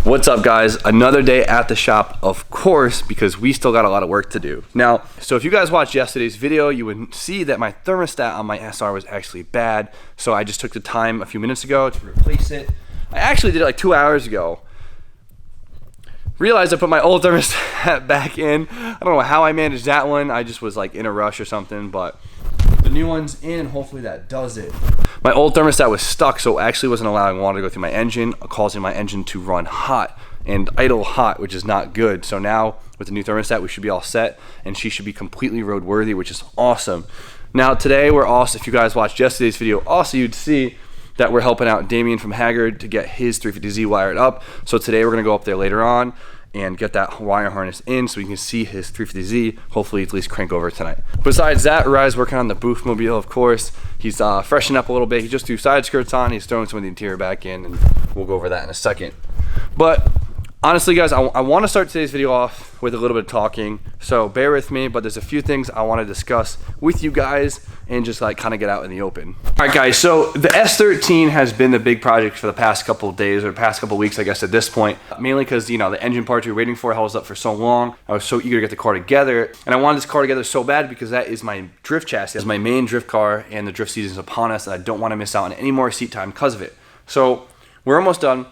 What's up, guys? Another day at the shop, of course, because we still got a lot of work to do. Now, so if you guys watched yesterday's video, you would see that my thermostat on my SR was actually bad. So I just took the time a few minutes ago to replace it. I actually did it like 2 hours ago. Realized I put my old thermostat back in. I don't know how I managed that one. I just was like in a rush or something, but the new one's in and hopefully that does it. My old thermostat was stuck, so it actually wasn't allowing water to go through my engine, causing my engine to run hot and idle hot, which is not good. So now with the new thermostat, we should be all set and she should be completely roadworthy, which is awesome. Now today we're also, if you guys watched yesterday's video, also you'd see that we're helping out Damien from Haggard to get his 350Z wired up. So today we're gonna go up there later on and get that wire harness in so we can see his 350Z, hopefully at least crank over tonight. Besides that, Rye's working on the booth mobile, of course. He's freshening up a little bit. He just threw side skirts on, he's throwing some of the interior back in, and we'll go over that in a second. But honestly, guys, I wanna start today's video off with a little bit of talking, so bear with me, but there's a few things I wanna discuss with you guys and just like kind of get out in the open. All right, guys, so the S13 has been the big project for the past couple of days or past couple of weeks, I guess, at this point, mainly because, you know, the engine parts we were waiting for held us up for so long. I was so eager to get the car together, and I wanted this car together so bad because that is my drift chassis. It's my main drift car, and the drift season is upon us, and I don't want to miss out on any more seat time because of it. So we're almost done.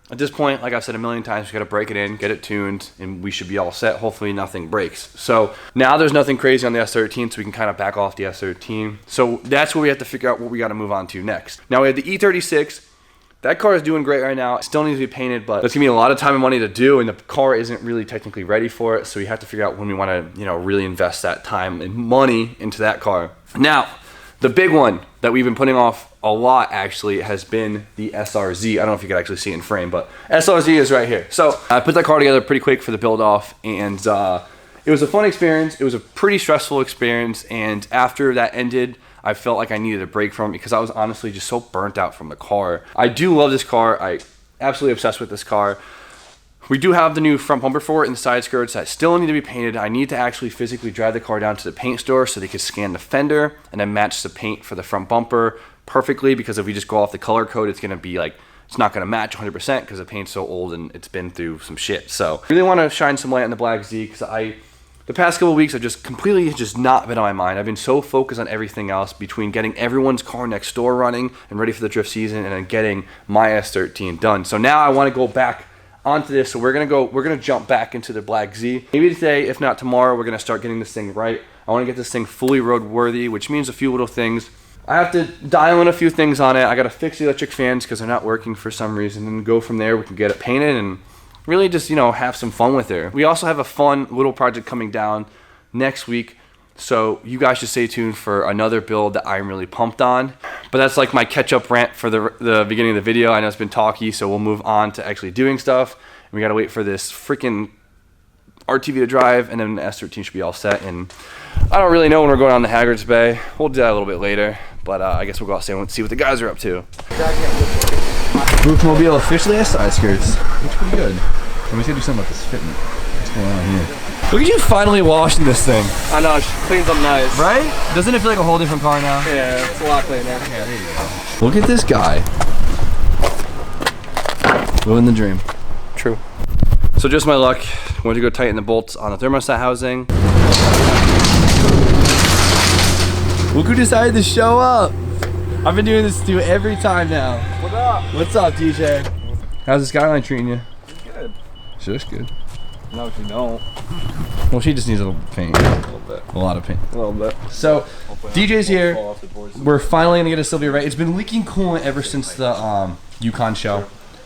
At this point, like I've said a million times, we gotta break it in, get it tuned, and we should be all set. Hopefully nothing breaks. So now there's nothing crazy on the S13, so we can kind of back off the S13. So that's where we have to figure out what we gotta move on to next. Now we have the E36. That car is doing great right now. It still needs to be painted, but that's gonna be a lot of time and money to do, and the car isn't really technically ready for it. So we have to figure out when we wanna, you know, really invest that time and money into that car. Now, the big one that we've been putting off a lot actually has been the SRZ. I don't know if you can actually see it in frame, but SRZ is right here. So I put that car together pretty quick for the build off, and it was a fun experience. It was a pretty stressful experience, and after that ended, I felt like I needed a break from it because I was honestly just so burnt out from the car. I do love this car. I absolutely obsessed with this car. We do have the new front bumper for it and the side skirts that still need to be painted. I need to actually physically drive the car down to the paint store so they could scan the fender and then match the paint for the front bumper perfectly, because if we just go off the color code, it's gonna be like, it's not gonna match 100% because the paint's so old and it's been through some shit. So I really wanna shine some light on the Black Z because the past couple of weeks I've just completely not been on my mind. I've been so focused on everything else between getting everyone's car next door running and ready for the drift season and then getting my S13 done. So now I wanna go back onto this, so we're gonna jump back into the Black Z. Maybe today, if not tomorrow, we're gonna start getting this thing right. I wanna get this thing fully roadworthy, which means a few little things. I have to dial in a few things on it. I gotta fix the electric fans because they're not working for some reason, and go from there. We can get it painted and really just, you know, have some fun with it. We also have a fun little project coming down next week, so you guys should stay tuned for another build that I'm really pumped on. But that's like my catch-up rant for the beginning of the video. I know it's been talky, so we'll move on to actually doing stuff. And we gotta wait for this freaking RTV to drive, and then the S13 should be all set. And I don't really know when we're going on the Haggard's Bay. We'll do that a little bit later, but I guess we'll go outside and see what the guys are up to. Booth mobile officially has side skirts. Looks pretty good. Let me see do something about this fitment. What's going on here? Look at you finally washing this thing. I know, it cleans up nice. Right? Doesn't it feel like a whole different car now? Yeah, it's a lot cleaner. Yeah, there you go. Look at this guy. Living the dream. True. So just my luck. Went to go tighten the bolts on the thermostat housing. Look who decided to show up. I've been doing this to you every time now. What up? What's up, DJ? How's the Skyline treating you? It's good. She looks good. No, she don't. Well, she just needs a little paint. A little bit. A lot of paint. A little bit. So, DJ's here. We're finally gonna get a Silvia right. It's been leaking coolant ever since the Yukon show,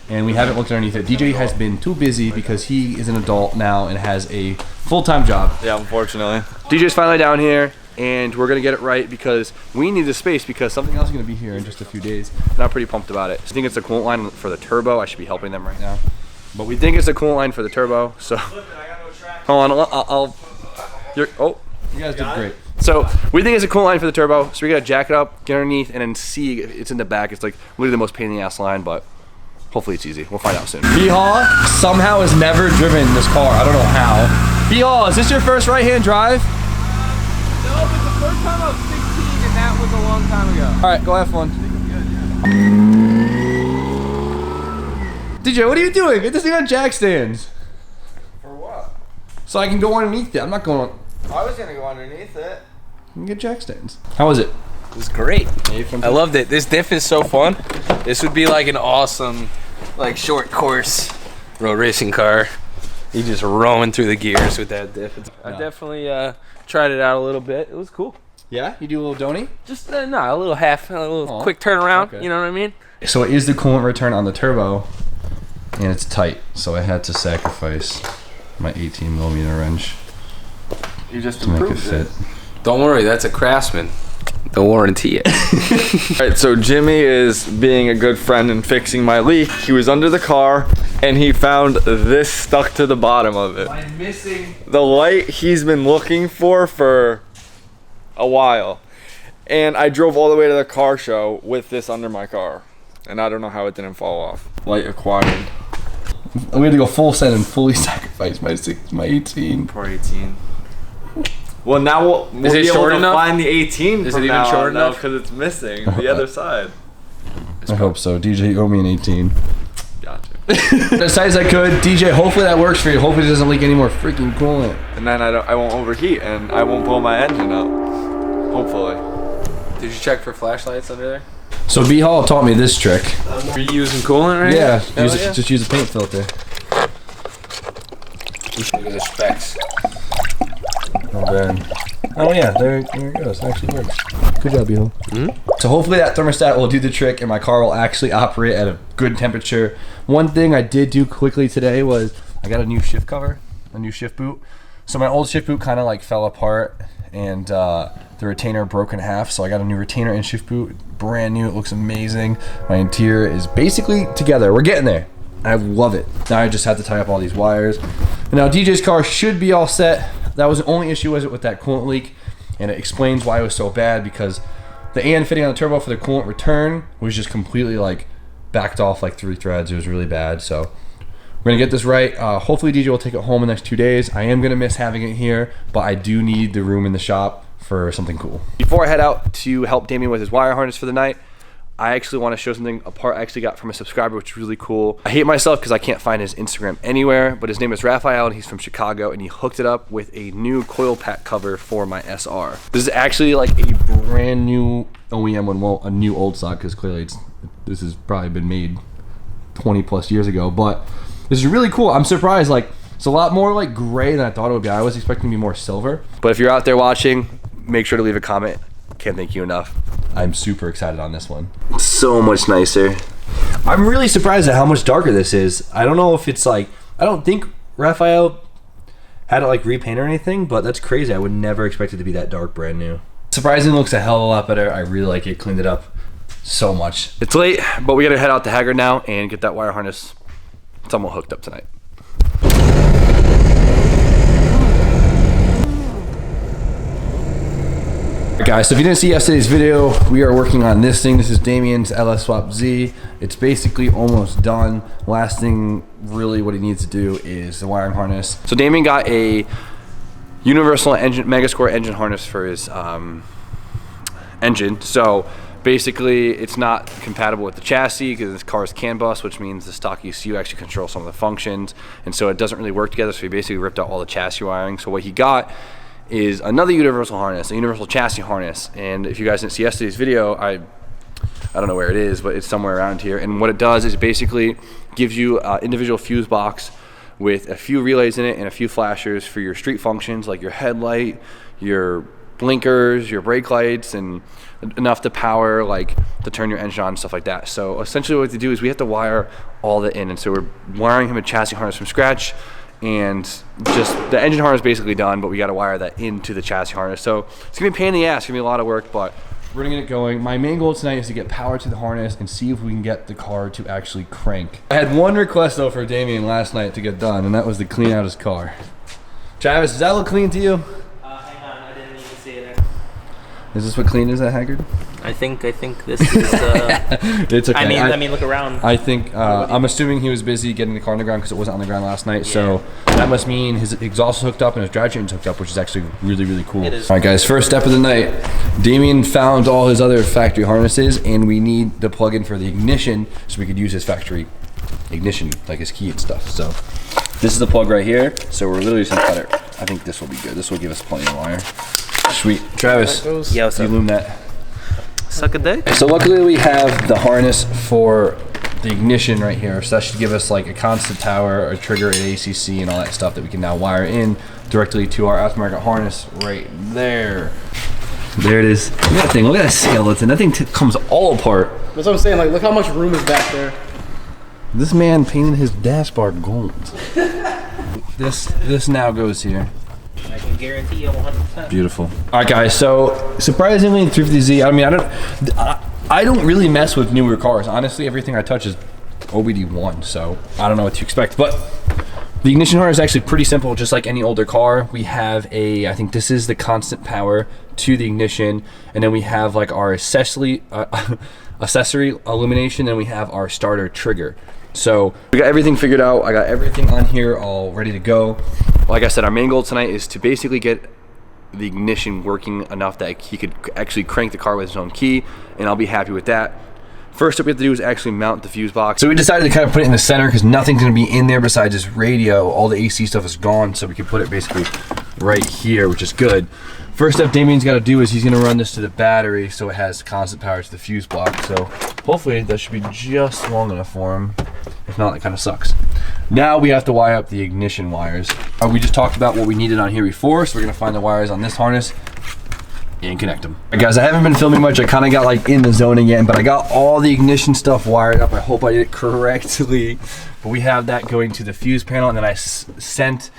and we haven't looked underneath it. DJ has been too busy because he is an adult now and has a full-time job. Yeah, unfortunately. DJ's finally down here, and we're gonna get it right because we need the space because something else is gonna be here in just a few days. And I'm pretty pumped about it. I think it's the coolant line for the turbo. I should be helping them right now. But we think it's the coolant line for the turbo, so hold on, you guys did great. So we think it's a coolant line for the turbo, so we gotta jack it up, get underneath, and then see it's in the back. It's like literally the most pain in the ass line, but hopefully it's easy. We'll find out soon. B-Haw somehow has never driven this car. I don't know how. B-Haw, is this your first right-hand drive? No, but the first time I was 16, and that was a long time ago. All right, go have fun. DJ, what are you doing? Get this thing on jack stands. For what? So I can go underneath it. I'm not going. I was gonna go underneath it. You can get jack stands. How was it? It was great. I loved it. This diff is so fun. This would be like an awesome, like short course road racing car. You just roaming through the gears with that diff. I definitely tried it out a little bit. It was cool. Yeah? You do a little donny? Just a little quick turnaround. Okay. You know what I mean? So it is the coolant return on the turbo, and it's tight. So I had to sacrifice my 18mm wrench You just to make it fit. Don't worry, that's a Craftsman. They'll warranty it. Alright, so Jimmy is being a good friend and fixing my leak. He was under the car and he found this stuck to the bottom of it. I'm missing. The light he's been looking for a while. And I drove all the way to the car show with this under my car. And I don't know how it didn't fall off. Light acquired. We had to go full send and fully sacrifice my 18. Poor 18. Well, now we'll Is it be able short to enough? find the 18 Is from it even now short on now enough? because it's missing the other side. I hope so. DJ, you owe me an 18. Gotcha. As tight as I could. DJ, hopefully that works for you. Hopefully it doesn't leak any more freaking coolant. And then I won't overheat and I won't blow my engine up. Hopefully. Did you check for flashlights under there? So B Hall taught me this trick. Are you using coolant right Yeah, now? just use a paint filter. Look at the specs. Not bad. Oh yeah, there it goes. It actually works. Good job, B Hall. So hopefully that thermostat will do the trick and my car will actually operate at a good temperature. One thing I did do quickly today was I got a new shift cover, a new shift boot. So my old shift boot kind of like fell apart and the retainer broke in half. So I got a new retainer and shift boot, brand new. It looks amazing. My interior is basically together. We're getting there. I love it. Now I just have to tie up all these wires. And now DJ's car should be all set. That was the only issue was it with that coolant leak, and it explains why it was so bad because the AN fitting on the turbo for the coolant return was just completely like backed off like 3 threads. It was really bad. So we're gonna get this right. Hopefully DJ will take it home in the next 2 days. I am gonna miss having it here, but I do need the room in the shop for something cool. Before I head out to help Damien with his wire harness for the night, I actually want to show something, a part I actually got from a subscriber, which is really cool. I hate myself because I can't find his Instagram anywhere, but his name is Raphael and he's from Chicago and he hooked it up with a new coil pack cover for my SR. This is actually like a brand new OEM one, well, a new old stock because clearly this has probably been made 20 plus years ago, but this is really cool. I'm surprised, like it's a lot more like gray than I thought it would be. I was expecting to be more silver. But if you're out there watching, make sure to leave a comment. Can't thank you enough. I'm super excited on this one. So much nicer. I'm really surprised at how much darker this is. I don't know if it's like, I don't think Raphael had it like repaint or anything, but that's crazy. I would never expect it to be that dark brand new. Surprisingly looks a hell of a lot better. I really like it, cleaned it up so much. It's late, but we gotta head out to Haggard now and get that wire harness somewhat hooked up tonight. Guys, so if you didn't see yesterday's video, we are working on this thing. This is Damien's LS Swap Z. It's basically almost done. Last thing really what he needs to do is the wiring harness. So Damien got a universal engine, Megascore engine harness for his engine. So basically it's not compatible with the chassis because this car is CAN bus, which means the stock ECU actually controls some of the functions. And so it doesn't really work together. So he basically ripped out all the chassis wiring. So what he got is another universal harness, a universal chassis harness. And if you guys didn't see yesterday's video, I don't know where it is, but it's somewhere around here. And what it does is basically gives you an individual fuse box with a few relays in it and a few flashers for your street functions like your headlight, your blinkers, your brake lights, and enough to power, like to turn your engine on and stuff like that. So essentially what to do is we have to wire all that in. And so we're wiring him a chassis harness from scratch. And just the engine harness is basically done, but we got to wire that into the chassis harness. So it's gonna be a pain in the ass, it's gonna be a lot of work, but we're gonna get it going. My main goal tonight is to get power to the harness and see if we can get the car to actually crank. I had one request though for Damien last night to get done, and that was to clean out his car. Travis, does that look clean to you? Hang on, I didn't even see it. Is this what clean is at Haggard? I think this is. It's okay. I mean, look around. I think I'm assuming he was busy getting the car on the ground because it wasn't on the ground last night. Yeah. So that must mean his exhaust is hooked up and his drivetrain's hooked up, which is actually really, really cool. It is. All right, guys. First step of the night. Damien found all his other factory harnesses, and we need the plug-in for the ignition so we could use his factory ignition, like his key and stuff. So this is the plug right here. So we're literally just gonna cut it. I think this will be good. This will give us plenty of wire. Sweet. Travis, Yeah, what's you up? loom that. Suck a dick. So luckily we have the harness for the ignition right here. So that should give us like a constant power, a trigger, an ACC, and all that stuff that we can now wire in directly to our aftermarket harness right there. There it is. Look at that thing. Look at that skeleton. That thing comes all apart. That's what I'm saying. Like, look how much room is back there. This man painted his dashboard gold. This now goes here. I can guarantee you 100%. Beautiful. All right, guys. So surprisingly, in 350Z. I mean, I don't really mess with newer cars. Honestly, everything I touch is OBD1. So I don't know what to expect. But the ignition harness is actually pretty simple, just like any older car. We have I think this is the constant power to the ignition, and then we have like our accessory illumination, and we have our starter trigger. So we got everything figured out. I got everything on here all ready to go. Like I said, our main goal tonight is to basically get the ignition working enough that he could actually crank the car with his own key, and I'll be happy with that. First step we have to do is actually mount the fuse box. So we decided to kind of put it in the center because nothing's gonna be in there besides this radio. All the AC stuff is gone, so we can put it basically right here, which is good. First step Damien's gotta do is he's gonna run this to the battery so it has constant power to the fuse box. So hopefully that should be just long enough for him. If not, it kind of sucks. Now we have to wire up the ignition wires. We just talked about what we needed on here before, so we're gonna find the wires on this harness and connect them. All right, guys, I haven't been filming much. I kind of got like in the zone again, but I got all the ignition stuff wired up. I hope I did it correctly. But we have that going to the fuse panel, and then I sent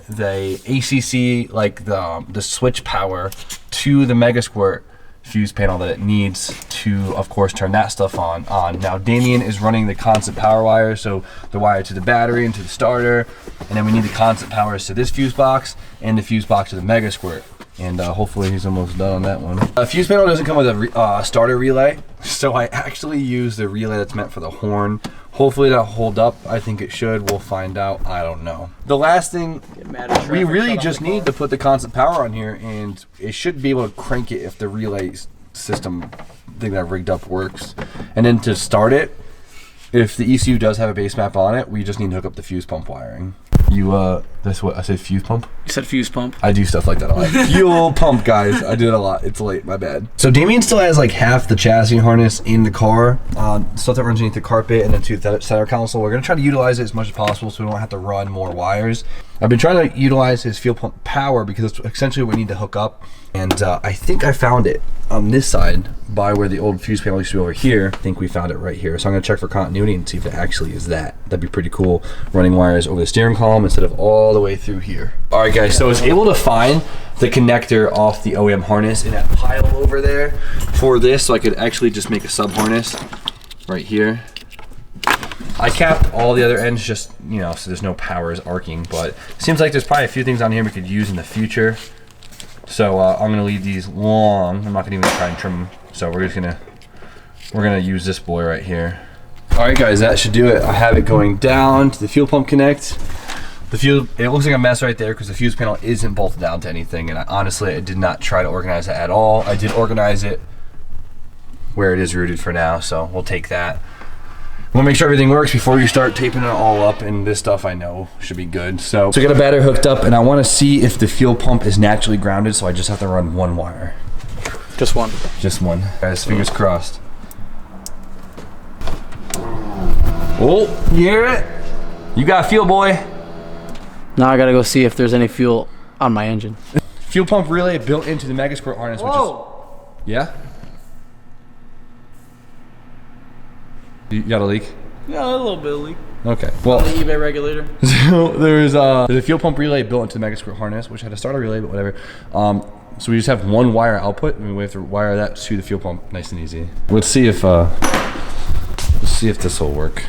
the ACC, like the switch power, to the Mega Squirt fuse panel that it needs to, of course, turn that stuff on. Now Damien is running the constant power wire, so the wire to the battery and to the starter, and then we need the constant powers to this fuse box and the fuse box to the Mega Squirt. And hopefully he's almost done on that one. The fuse panel doesn't come with a starter relay, so I actually use the relay that's meant for the horn. Hopefully that'll hold up. I think it should. We'll find out. I don't know. The last thing, we really just need to put the constant power on here, and it should be able to crank it if the relay system thing that I rigged up works. And then to start it, if the ECU does have a base map on it, we just need to hook up the fuse pump wiring. That's what I said, fuse pump? You said fuse pump. I do stuff like that a lot. Fuel pump, guys. I do it a lot. It's late, my bad. So Damien still has like half the chassis harness in the car, stuff that runs underneath the carpet and then to the center console. We're gonna try to utilize it as much as possible so we don't have to run more wires. I've been trying to utilize his fuel pump power because it's essentially what we need to hook up. And I think I found it on this side by where the old fuse panel used to be over here. I think we found it right here. So I'm gonna check for continuity and see if it actually is that. That'd be pretty cool, running wires over the steering column instead of all the way through here. All right, guys, so I was able to find the connector off the OEM harness in that pile over there for this, so I could actually just make a sub harness right here. I capped all the other ends just, you know, so there's no powers arcing, but it seems like there's probably a few things on here we could use in the future. So I'm gonna leave these long. I'm not gonna even try and trim them. So we're gonna use this boy right here. All right, guys, that should do it. I have it going down to the fuel pump connect. It looks like a mess right there because the fuse panel isn't bolted down to anything, and honestly, I did not try to organize it at all. I did organize it where it is rooted for now, so we'll take that. We'll make sure everything works before you start taping it all up, and this stuff I know should be good. So we got a battery hooked up, and I want to see if the fuel pump is naturally grounded, so I just have to run one wire. Just one. Just one. Guys, fingers crossed. Oh, you hear it? You got fuel, boy. Now I gotta go see if there's any fuel on my engine. Fuel pump relay built into the Mega Squirt harness, which is... Yeah? You got a leak? Yeah, a little bit of leak. Okay. Well, the eBay regulator. So there's a fuel pump relay built into the Mega Squirt harness, which had a starter relay, but whatever. So we just have one wire output, and we have to wire that to the fuel pump, nice and easy. Let's see if this will work.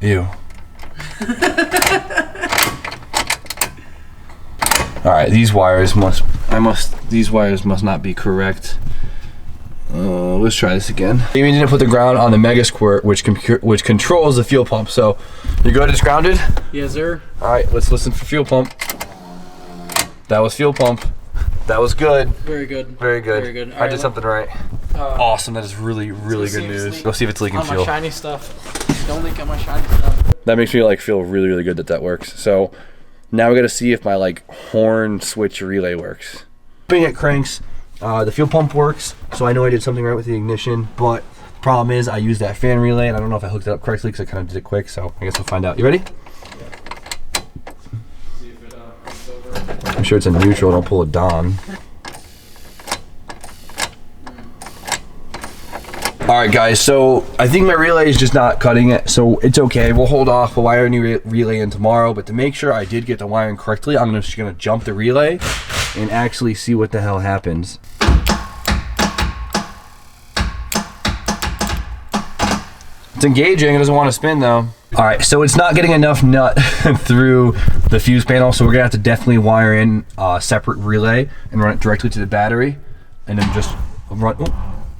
Ew. All right, these wires must not be correct. Let's try this again. Damien didn't put the ground on the Mega Squirt, which controls the fuel pump. So, you good? It's grounded? Yes, sir. All right, let's listen for fuel pump. That was fuel pump. That was good. Very good. Very good. Very good. I did something right. Awesome. That is really, really good news. Go see if it's leaking on fuel. my shiny stuff. Don't leak out my shiny stuff. That makes me like feel really, really good that that works. So now we got to see if my like horn switch relay works. Being at cranks, the fuel pump works, so I know I did something right with the ignition, but the problem is I used that fan relay and I don't know if I hooked it up correctly because I kind of did it quick, so I guess we'll find out. You ready? See if it comes over. I'm sure it's in neutral, don't pull it down. Alright guys, so I think my relay is just not cutting it, so it's okay. We'll hold off. We'll wire a new relay in tomorrow, but to make sure I did get the wiring correctly, I'm just gonna jump the relay and actually see what the hell happens. It's engaging, it doesn't want to spin though. Alright, so it's not getting enough nut through the fuse panel, so we're gonna have to definitely wire in a separate relay and run it directly to the battery, and then just run.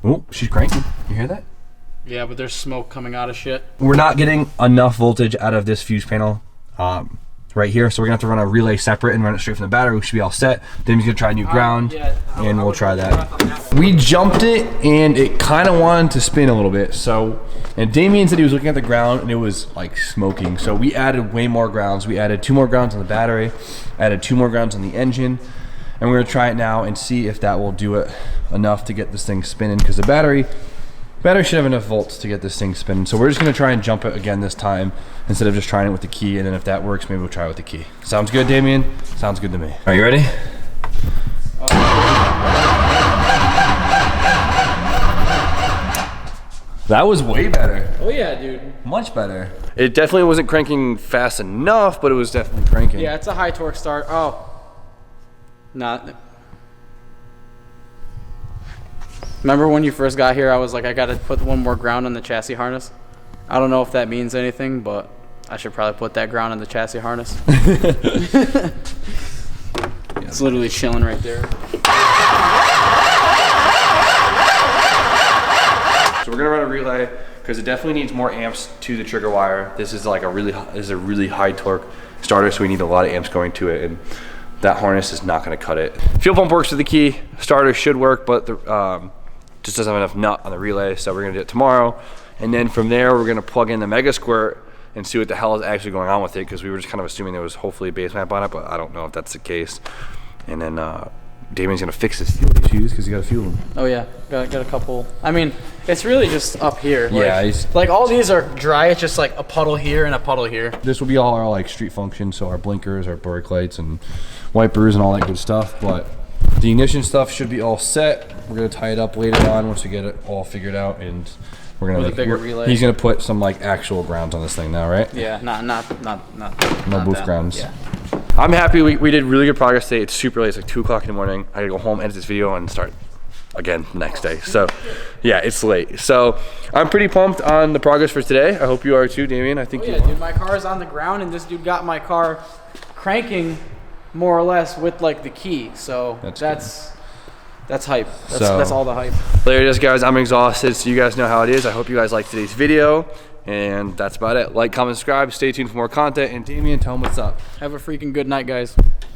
Oh, she's cranking. You hear that? Yeah, but there's smoke coming out of shit. We're not getting enough voltage out of this fuse panel right here, so we're gonna have to run a relay separate and run it straight from the battery. We should be all set. Then he's gonna try a new ground, and we'll try that. We jumped it, and it kind of wanted to spin a little bit. So, and Damien said he was looking at the ground, and it was like smoking. So we added way more grounds. We added 2 more grounds on the battery, added 2 more grounds on the engine, and we're gonna try it now and see if that will do it enough to get this thing spinning, because the battery should have enough volts to get this thing spinning. So we're just gonna try and jump it again this time instead of just trying it with the key, and then if that works, maybe we'll try it with the key. Sounds good, Damien? Sounds good to me. Are you ready? That was way better. Oh yeah, dude. Much better. It definitely wasn't cranking fast enough, but it was definitely cranking. Yeah, it's a high torque start. Oh. Not. Remember when you first got here, I was like, I gotta put 1 more ground on the chassis harness? I don't know if that means anything, but I should probably put that ground on the chassis harness. It's literally chilling right there. So we're gonna run a relay because it definitely needs more amps to the trigger wire. This is like a really high torque starter, so we need a lot of amps going to it, and that harness is not gonna cut it. Fuel pump works with the key. Starter should work, but the just doesn't have enough nut on the relay, so we're gonna do it tomorrow. And then from there, we're gonna plug in the Mega Squirt and see what the hell is actually going on with it, because we were just kind of assuming there was hopefully a base map on it, but I don't know if that's the case. And then Damien's gonna fix his fuel issues because he got to fuel them. Oh yeah, got a couple. I mean, it's really just up here. Yeah, like all these are dry. It's just like a puddle here and a puddle here. This will be all our like street functions, so our blinkers, our brake lights, and wipers, and all that good stuff. But the ignition stuff should be all set. We're gonna tie it up later on once we get it all figured out, and we're gonna With a bigger relay. He's gonna put some like actual grounds on this thing now, right? Yeah, not booth that. grounds. Yeah. I'm happy we did really good progress today. It's super late. It's like 2 o'clock in the morning. I gotta go home, edit this video, and start again the next day. So yeah, it's late. So I'm pretty pumped on the progress for today. I hope you are too, Damien. I think Oh yeah, dude, my car is on the ground, and this dude got my car cranking more or less with like the key. So that's hype. That's all the hype. There it is, guys. I'm exhausted, so you guys know how it is. I hope you guys liked today's video, and that's about it. Like, comment, subscribe. Stay tuned for more content. And Damien, tell them what's up. Have a freaking good night, guys.